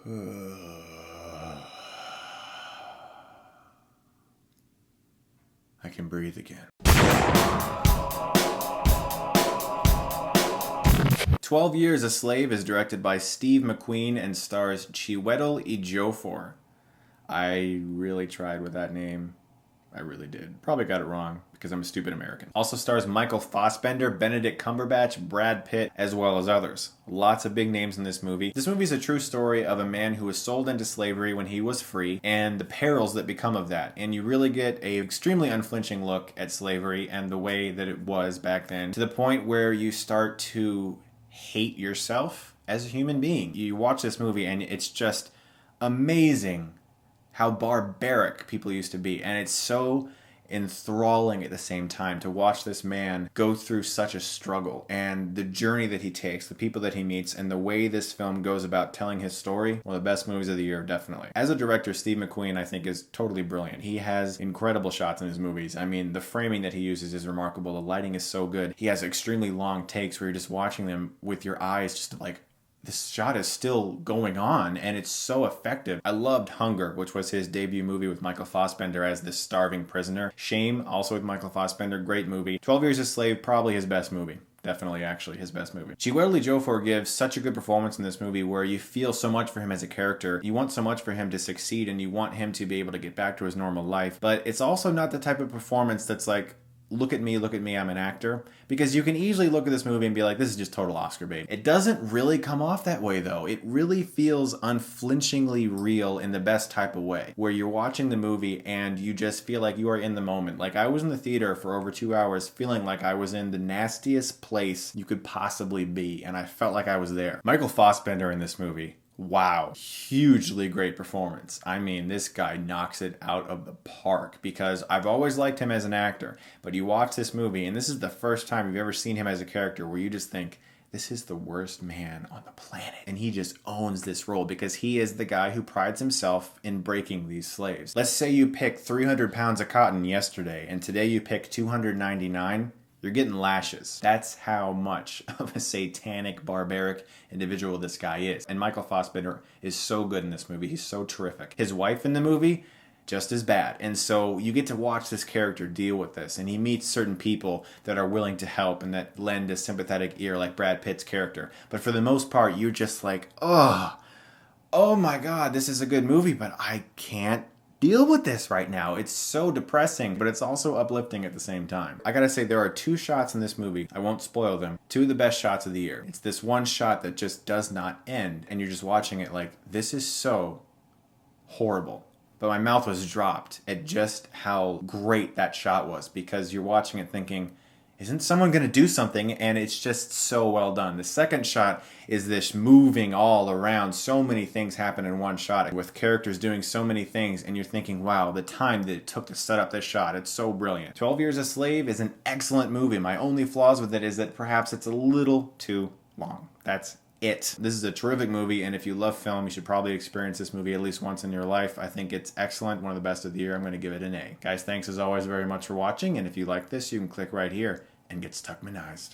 I can breathe again. 12 Years a Slave is directed by Steve McQueen and stars Chiwetel Ejiofor. I really tried with that name. I really did. Probably got it wrong because I'm a stupid American. Also stars Michael Fassbender, Benedict Cumberbatch, Brad Pitt, as well as others. Lots of big names in this movie. This movie is a true story of a man who was sold into slavery when he was free and the perils that become of that. And you really get a extremely unflinching look at slavery and the way that it was back then, to the point where you start to hate yourself as a human being. You watch this movie and it's just amazing how barbaric people used to be. And it's so enthralling at the same time to watch this man go through such a struggle and the journey that he takes, the people that he meets, and the way this film goes about telling his story. One of the best movies of the year, definitely. As a director, Steve McQueen, I think, is totally brilliant. He has incredible shots in his movies. I mean, the framing that he uses is remarkable. The lighting is so good. He has extremely long takes where you're just watching them with your eyes just like, this shot is still going on, and it's so effective. I loved Hunger, which was his debut movie with Michael Fassbender as this starving prisoner. Shame, also with Michael Fassbender, great movie. 12 Years a Slave, probably his best movie. Definitely, actually, his best movie. Chiwetel Ejiofor gives such a good performance in this movie where you feel so much for him as a character. You want so much for him to succeed, and you want him to be able to get back to his normal life. But it's also not the type of performance that's like, look at me, I'm an actor. Because you can easily look at this movie and be like, this is just total Oscar bait. It doesn't really come off that way though. It really feels unflinchingly real in the best type of way, where you're watching the movie and you just feel like you are in the moment. Like I was in the theater for over 2 hours feeling like I was in the nastiest place you could possibly be, and I felt like I was there. Michael Fassbender in this movie. Wow, hugely great performance. I mean, this guy knocks it out of the park because I've always liked him as an actor, but you watch this movie and this is the first time you've ever seen him as a character where you just think, this is the worst man on the planet. And he just owns this role because he is the guy who prides himself in breaking these slaves. Let's say you picked 300 pounds of cotton yesterday and today you pick 299. You're getting lashes. That's how much of a satanic, barbaric individual this guy is. And Michael Fassbender is so good in this movie. He's so terrific. His wife in the movie, just as bad. And so you get to watch this character deal with this. And he meets certain people that are willing to help and that lend a sympathetic ear like Brad Pitt's character. But for the most part, you're just like, oh my God, this is a good movie, but I can't deal with this right now. It's so depressing, but it's also uplifting at the same time. I gotta say, there are 2 shots in this movie, I won't spoil them, 2 of the best shots of the year. It's this one shot that just does not end, and you're just watching it like, this is so horrible. But my mouth was dropped at just how great that shot was, because you're watching it thinking, isn't someone going to do something? And it's just so well done. The second shot is this moving all around. So many things happen in one shot with characters doing so many things. And you're thinking, wow, the time that it took to set up this shot. It's so brilliant. 12 Years a Slave is an excellent movie. My only flaws with it is that perhaps it's a little too long. That's it. This is a terrific movie, and if you love film, you should probably experience this movie at least once in your life. I think it's excellent, one of the best of the year. I'm going to give it an A. Guys, thanks as always very much for watching, and if you like this, you can click right here and get Stuckmannized.